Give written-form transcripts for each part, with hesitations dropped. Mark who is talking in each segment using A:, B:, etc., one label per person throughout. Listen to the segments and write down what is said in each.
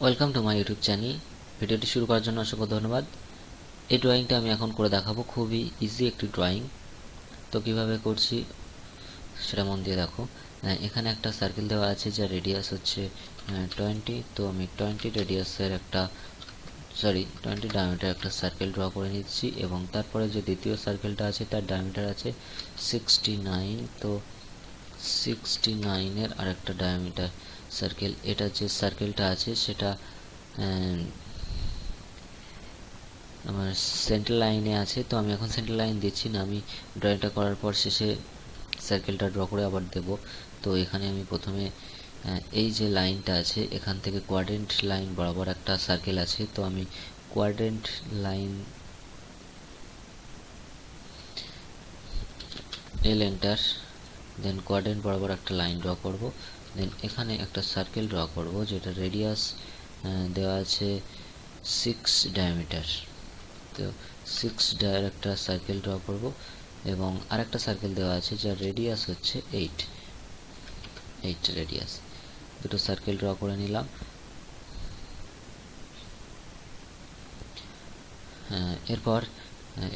A: Welcome to my YouTube channel. ভিডিওটি শুরু করার জন্য অসংখ্য ধন্যবাদ। এই ড্রয়িংটা আমি এখন করে দেখাবো, খুবই ইজি একটি ড্রয়িং। তো কিভাবে করছি সেটা মন দিয়ে দেখো। এখানে একটা সার্কেল দেওয়া আছে যার রেডিয়াস হচ্ছে 20। তো আমি 20 রেডিয়াসের একটা 20 ডায়ামিটার একটা সার্কেল ড্র করে নিচ্ছি, এবং তারপরে যে দ্বিতীয় সার্কেলটা আছে তার ডায়ামিটার আছে 69। তো 69-এর আরেকটা ডায়ামিটার সার্কেল, এটা যে সার্কেলটা আছে সেটা আমার সেন্টার লাইনে আছে। তো আমি এখন সেন্টার লাইন দিচ্ছি না, আমি ড্রয়িংটা করার পর শেষে সার্কেলটা ড্র করে আবার দেব। তো এখানে আমি প্রথমে এই যে লাইনটা আছে এখান থেকে কোয়াড্রেন্ট লাইন বরাবর একটা সার্কেল আছে, তো আমি কোয়াড্রেন্ট লাইন এল এন্টার, দেন কোয়াড্রেন্ট বরাবর একটা লাইন ড্র করব, দেন এখানে একটা সার্কেল ড্র করব যেটা রেডিয়াস দেওয়া আছে 6 ডায়ামিটার। তো 6 ডায়ার একটা সার্কেল ড্র করব, এবং আরেকটা সার্কেল দেওয়া আছে যার রেডিয়াস হচ্ছে 8 রেডিয়াস। দুটো সার্কেল ড্র করে নিলাম। এরপর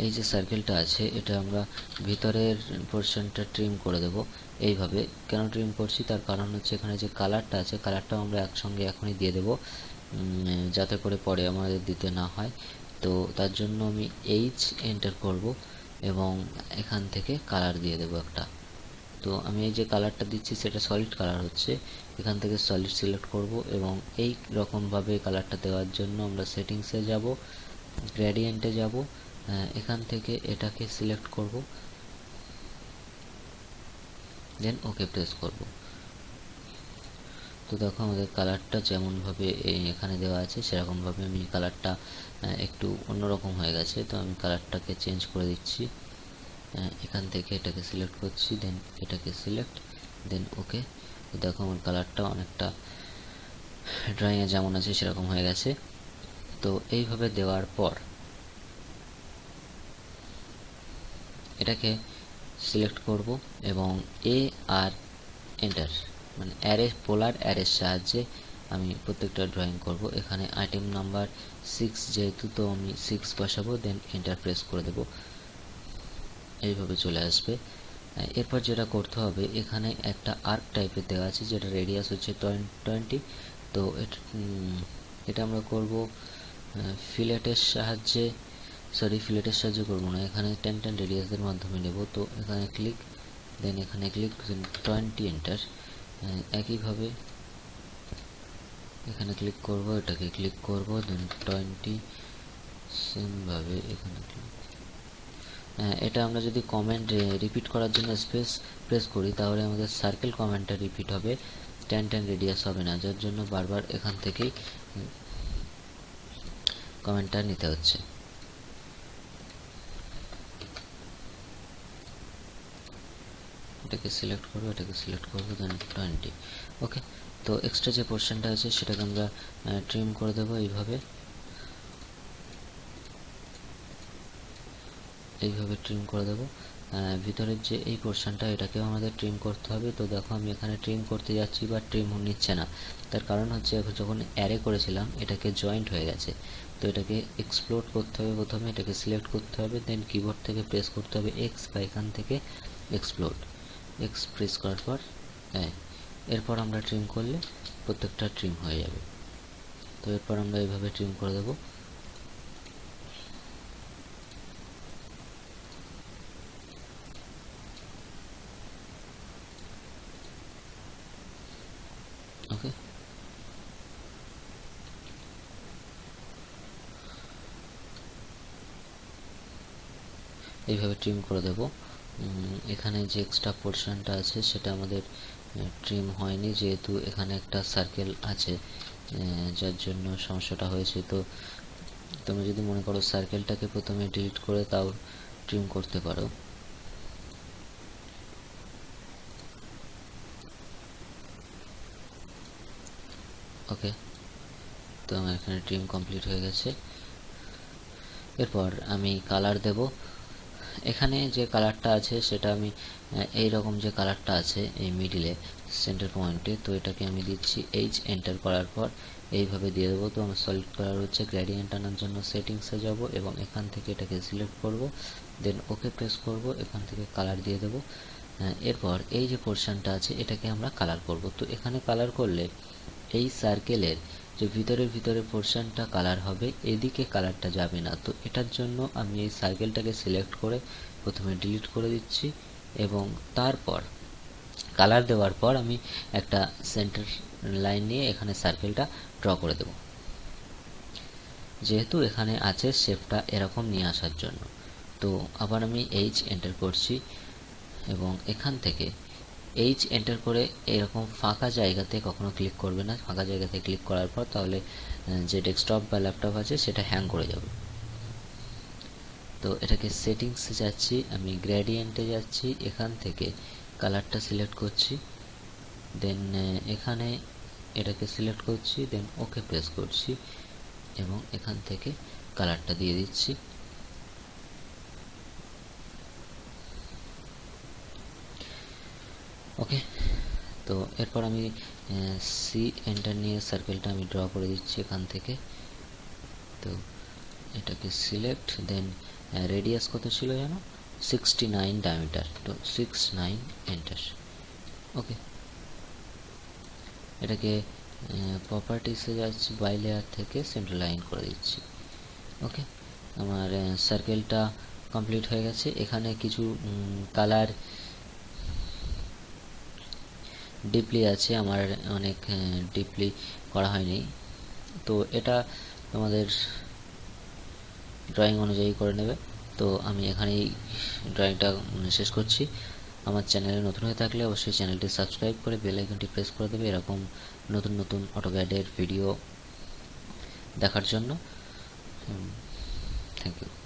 A: এই যে সার্কেলটা আছে এটা আমরা ভিতরের পোর্শনটা ট্রিম করে দেব এইভাবে। কেন ট্রিম করছি তার কারণ হচ্ছে এখানে যে কালারটা আছে কালারটাও আমরা একসঙ্গে এখনই দিয়ে দেব, যাতে করে পরে আমাদের দিতে না হয়। তো তার জন্য আমি এইচ এন্টার করব এবং এখান থেকে কালার দিয়ে দেব একটা। তো আমি এই যে কালারটা দিচ্ছি সেটা সলিড কালার হচ্ছে, এখান থেকে সলিড সিলেক্ট করব, এবং এই রকমভাবে কালারটা দেওয়ার জন্য আমরা সেটিংসে যাব, গ্রেডিয়েন্টে যাব, এখান থেকে এটাকে সিলেক্ট করব, দেন ওকে প্রেস করব। তো দেখো আমাদের কালারটা যেমনভাবে এখানে দেওয়া আছে সেরকমভাবে আমি কালারটা একটু অন্যরকম হয়ে গেছে। তো আমি কালারটাকে চেঞ্জ করে দিচ্ছি, এখান থেকে এটাকে সিলেক্ট করছি, দেন এটাকে সিলেক্ট, দেন ওকে। তো দেখো আমার কালারটা অনেকটা ড্রয়িংয়ে যেমন আছে সেরকম হয়ে গেছে। তো এইভাবে দেওয়ার পর এটাকে সিলেক্ট করব এবং এ আর এন্টার, মানে অ্যারে, পোলার অ্যারের সাহায্যে আমি প্রত্যেকটা ড্রয়িং করব। এখানে আইটেম নাম্বার 6 যেহেতু, তো আমি 6 বসাবো, দেন এন্টার প্রেস করে দেব, এইভাবে চলে আসবে। এরপর যেটা করতে হবে, এখানে একটা আর্ক টাইপের দেওয়া আছে যেটা রেডিয়াস হচ্ছে 20। তো এটা আমরা করব ফিলেটের সাহায্যে, ফিলেটের সাহায্যে করবো না, এখানে 10 রেডিয়াসের মাধ্যমে নেব। তো এখানে ক্লিক, দেন এখানে ক্লিক, 20 এন্টার। একইভাবে এখানে ক্লিক করব, এটাকে ক্লিক করব, দেন 20 সেমভাবে এখানে ক্লিক। এটা আমরা যদি কমেন্ট রিপিট করার জন্য স্পেস প্রেস করি তাহলে আমাদের সার্কেল কমেন্টটা রিপিট হবে, 10 রেডিয়াস হবে না, যার জন্য বারবার এখান থেকেই কমেন্টটা নিতে হচ্ছে। এটাকে সিলেক্ট করবো, এটাকে সিলেক্ট করবো, দেন 20। ওকে। তো এক্সট্রা যে পোর্শনটা আছে সেটাকে আমরা ট্রিম করে দেবো এইভাবে ট্রিম করে দেবো। ভিতরের যে এই পোর্শনটা এটাকেও আমাদের ট্রিম করতে হবে। তো দেখো আমি এখানে ট্রিম করতে যাচ্ছি বা ট্রিম নিচ্ছে না, তার কারণ হচ্ছে যখন অ্যারে করেছিলাম এটাকে জয়েন্ট হয়ে গেছে। তো এটাকে এক্সপ্লোড করতে হবে, প্রথমে এটাকে সিলেক্ট করতে হবে, দেন কিবোর্ড থেকে প্রেস করতে হবে এক্স, বা এখান থেকে এক্সপ্লোড, এক্স প্রেস করার পর এরপর আমরা ট্রিম করলে প্রত্যেকটা ট্রিম হয়ে যাবে। তো এরপর আমরা এইভাবে ট্রিম করে দেবো। ওকে, এইভাবে ট্রিম করে দেব। এখানে যে এক্সট্রা পোর্শনটা আছে সেটা আমাদের ট্রিম হয়নি, যেহেতু এখানে একটা সার্কেল আছে, যার জন্য সমস্যাটা হয়েছে। তো তুমি যদি মনে করো সার্কেলটাকে প্রথমে ডিলিট করে তাও ট্রিম করতে পারো। ওকে, তো আমার এখানে ট্রিম কমপ্লিট হয়ে গেছে। এরপর আমি কালার দেব। এখানে যে কালারটা আছে সেটা আমি এই রকম যে কালারটা আছে এই মিডিলে সেন্টার পয়েন্টে, তো এটাকে আমি দিচ্ছি এইচ, এন্টার করার পর এইভাবে দিয়ে দেবো। তো আমার সলিড কালার হচ্ছে, গ্রেডিয়েন্ট আনার জন্য সেটিংসে যাব এবং এখান থেকে এটাকে সিলেক্ট করব, দেন ওকে প্রেস করব, এখান থেকে কালার দিয়ে দেবো। এরপর এই যে পোর্শনটা আছে এটাকে আমরা কালার করব। তো এখানে কালার করলে এই সার্কেলের যে ভিতরে পোর্শনটা কালার হবে, এদিকে কালারটা যাবে না। তো এটার জন্য আমি এই সার্কেলটাকে সিলেক্ট করে প্রথমে ডিলিট করে দিচ্ছি এবং তারপর কালার দেওয়ার পর আমি একটা সেন্টার লাইন নিয়ে এখানে সার্কেলটা ড্র করে দেব, যেহেতু এখানে আছে শেপটা এরকম নিয়ে আসার জন্য। তো আবার আমি এইচ এন্টার করছি এবং এখান থেকে এইচ এন্টার করে এরকম ফাঁকা জায়গাতে কখনো ক্লিক করবে না। ফাঁকা জায়গাতে ক্লিক করার পর তাহলে যে ডেস্কটপ বা ল্যাপটপ আছে সেটা হ্যাং করে যাবে। তো এটাকে সেটিংসে যাচ্ছি, আমি গ্রেডিয়েন্টে যাচ্ছি, এখান থেকে কালারটা সিলেক্ট করছি, দেন এখানে এটাকে সিলেক্ট করছি, দেন ওকে প্রেস করছি এবং এখান থেকে কালারটা দিয়ে দিচ্ছি। ওকে, তো এরপর আমি সি এন্টার নিয়ে সার্কেলটা আমি ড্র করে দিচ্ছি এখান থেকে। তো এটাকে সিলেক্ট, দেন রেডিয়াস কত ছিল জানো, 69 ডায়ামিটার। তো 69 এন্টার। ওকে, এটাকে প্রপার্টিসে যাচ্ছি, বাই লেয়ার থেকে সেন্টার লাইন করে দিচ্ছি। ওকে, আমার সার্কেলটা কমপ্লিট হয়ে গেছে। এখানে কিছু কালার ডিপলি আছে, আমার অনেক ডিপলি করা হয়নি। তো এটা তোমাদের ড্রয়িং অনুযায়ী করে নেবে। তো আমি এখানেই ড্রয়িংটা শেষ করছি। আমার চ্যানেলে নতুন হয়ে থাকলে অবশ্যই চ্যানেলটি সাবস্ক্রাইব করে বেল আইকনটি প্রেস করে দেবে এরকম নতুন নতুন অটোক্যাডের ভিডিও দেখার জন্য। Thank you.